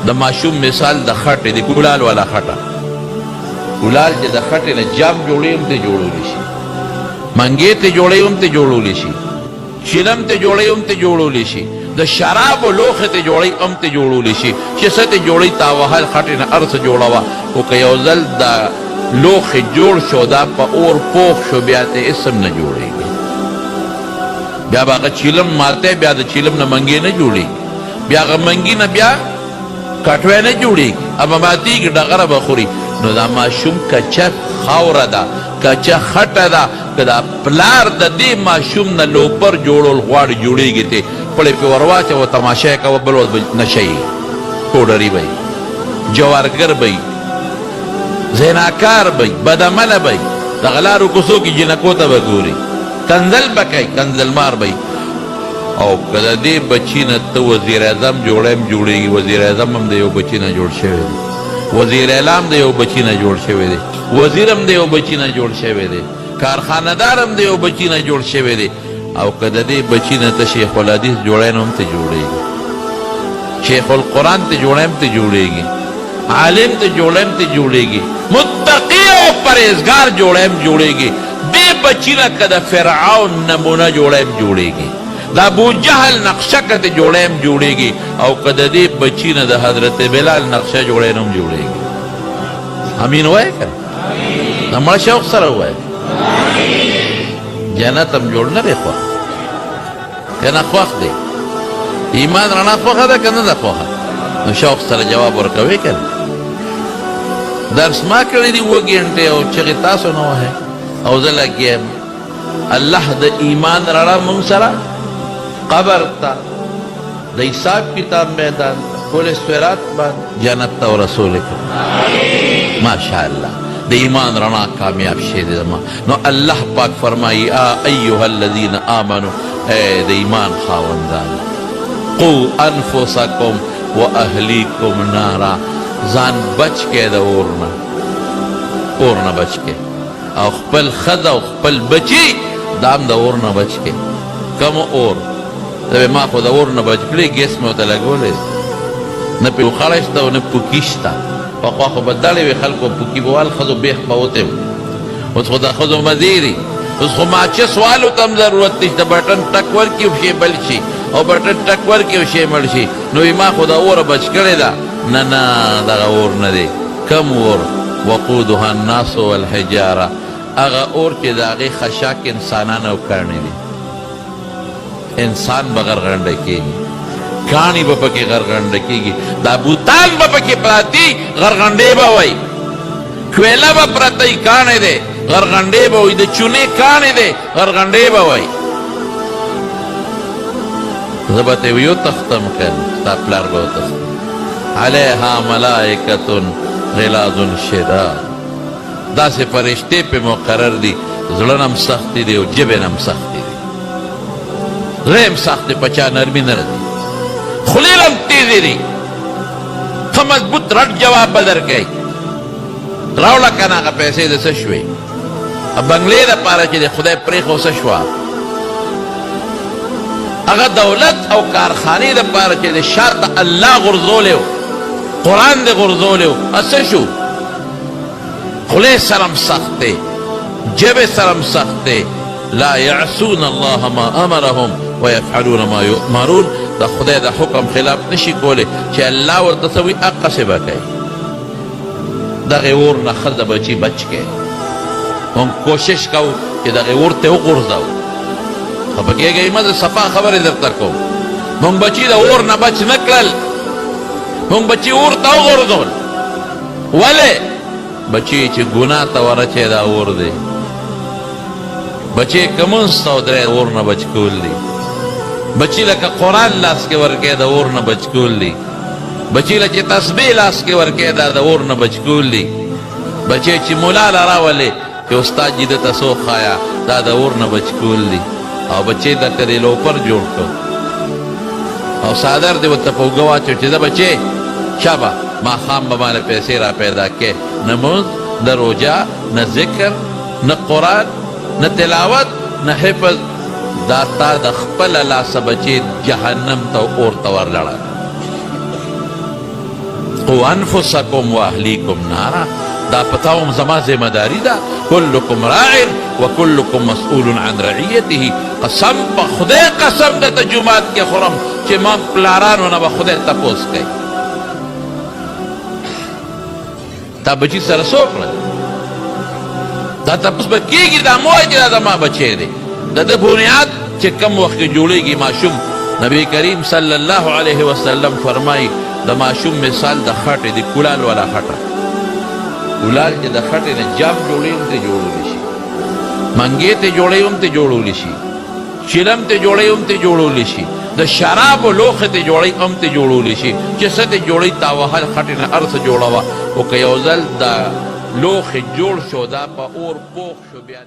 د ماشوم مثال د خټې د کولال والا خټه کولال چې د خټې نه جام جوړوي هم ته جوړولی شي منګې ته جوړوي هم ته جوړولی شي چیلم ته جوړوي هم ته جوړولی شي د شرابو لوښې ته جوړوي هم ته جوړولی شي چې څه ته جوړوي تا وهل خټې نه هر څه جوړوه خو که یو ځل د لوښې جوړ شو دا په اور پوخ شو بیا ته اسم نه جوړېږي بیا به هغه چیلم ماته بیا د چیلم نه منګې نه جوړېږي بیا هغه منګي نه بیا کټوی نه جوړېږي اما ماتېږي ډغره به خوري نو دا ماشوم کچه خاوره ده کچه خټه ده که دا پلار د دې ماشوم نه لوپر جوړول غواړي جوړېږي ته خپلې پې ور واچوه تماشه یې کوه بل ورځ به نشه یې پوډري به جوارګر به زیناکار به بدعمله به د غلارو کوڅو کې جنکو ته به ګوري کنځل به کوي کنځلمار به او که د دې بچي نه ته وزیر اعظم جوړی جوړېږي وزیر اعظم هم د یو بچي نه جوړ شوی دی وزیر اعلام د یو بچي نه جوړ شوی دی وزیر هم د یو بچي نه جوړ شوی دی کارخانهدار هم د یو بچي نه جوړ شوی دی او که د دې بچي نه ته شیخ الحدیث جوړی نو هم ته جوړېږي شیخ القرآن ته جوړی هم ته جوړېږي عالم ته جوړی هم ته جوړېږي متقی او پرهیزګار جوړی هم جوړېږي دې بچي نه که د فرعون نمونه جوړی هم جوړېږي د ابو جهل نقشه که ته جوړی هم جوړېږي او که د دې بچي نه د حضرت بلال نقشه جوړی نه هم جوړېږي امین وایه که د مړه شوق سره ووایه جنت هم جوړ نه دی خوښ که نه خوښ دی ایمان رڼا خوښه ده که نه ده خوښه نو شوق سره جواب ورکوې که نه درس ما کړی دي 7 ګنټې او چغې تاسو نه وهئ او زه لګیا یم الله د ایمان رڼا موږ سره قبر تا د حساب کتاب میدان پل صراط باندې جنت ته ورسولی کړو ماشاءالله د ایمان رڼا کامیاب شی دی زما نو الله پاک فرمایي ایها الذین آمنو اے د ایمان خاوندان قو انفسکم و اهلیکم نارا ځان بچ کې د اور نه بچ کې او خپل ښځه او خپل بچي دا هم د اور نه بچ کې کوم اور ما خو د اور نه بچ کړي ګیس مې ورته لګولی نه پې وخړی شته او نه پوکي شته پخوا خو به دړې وې خلکو پوکي به وال ښځو بیخ به وتی اوس خو د ښځو مزې دي اوس خو ماچس والو ته هم ضرورت نشته بټن ټک ورکړي او شی بل شي او بټن ټک ورکړي او شی مړ شي نو ما خو د اوره بچ کړې ده نه نه دغه اور نه دی کم اور وقودها الناس والحجاره هغه اور چې د هغې خشاک انسانان او کاڼي دي انسان به غرغنډه کېږي کاڼي به پکې غرغنډه کېږي دا بوتان به پکې پراتي غرغنډې به وایي کویله به پرتی کاڼی دی غرغنډې به وایي د چونې کاڼی دی غرغنډې به وایي زه به ته یو تختم کړم ستا پلار به وتښتم علیها ملائکة غلاظ شداد داسې فرشتې پې مقرر دي زړه نه هم سختې دي او ژبې نه هم سختې دي زړه هم سخت دی په چا نرمي نه راځي خولې نه هم تیزې دي ښه مضبوط رټ جواب به درکوي راوړه که نه هغه پیسې د څه شوې بنګلې دپاره چې د خدای پرېښو څه شوه هغه دولت او کارخانې دپاره چې د شاته الله غورځولی و قرآن دې غورځولی و څه شو خولې سره هم سخت دی ژبې سره هم سخت دی لا یعصون الله ما امرهم ویفعلون ما یؤمرون د خدای د حکم خلاف نشي کولی چې الله ورته څه وي هغسې به کوي دغې اور نه ښځه بچي بچ کړي موږ کوشش کوو چې دغې اور ته وغورځوو خفه کېږئ مه زه صفا خبرې درته کوم موږ بچي د اور نه بچ نه کړل موږ بچي اور ته وغورځول ولې بچي چې ګناه ته ورچی دا اور دی بچی که منځ ته ودرې د اور نه بچ کول دي بچی لکه قرآن لاس کې ورکې د اور نه بچ کول دي بچی له چې تسبیح لاس کې ورکې دا د اور نه بچ کول دي بچی چې ملا له راولې چې استاد جي ده ته څو ښایه دا د اور نه بچ کول دي او بچی درته دې لوپر جوړ کړو او څادر دې ورته په اوږه واچو چې ده بچی شابه ماښام به ماله پیسې را پیدا کې نه مونځ نه روژه نه ذکر نه قرآن نه تلاوت نه حفظ دا تا د خپله لاسه بچې جهنم ته اور ته ورلړه قو انفسکم و اهلیکم نارا دا پتاوم زما ذمہ داری دا کلکم راع و کلکم مسئول عن رعیته قسم په خدای قسم د جمعات کې خورم چې ما پلارانو نه به خدای تپوس کوي تا بچی سره څه وکړل دا تپوس به کېږي دا مه وایه چې دا زما بچی دی د ده بنیاد چې کم وخت کې جوړېږي ماشوم نبی کریم صلی الله علیه وسلم فرمایي د ماشوم مثال د خټې د کولال والا خټه کولال چې د خټې نه جام جوړوي هم ترې جوړولی شي منګې ته جوړوي هم ترې جوړولی شي چیلم ته جوړوي هم ترې جوړولی شي د شرابو لوښې ته جوړوي هم ترې جوړولی شي چې څه ته جوړوي تا وهل خټې نه هر څه جوړوه خو که یو ځل دا لوښې جوړ شو دا په اور پوخ شو بیا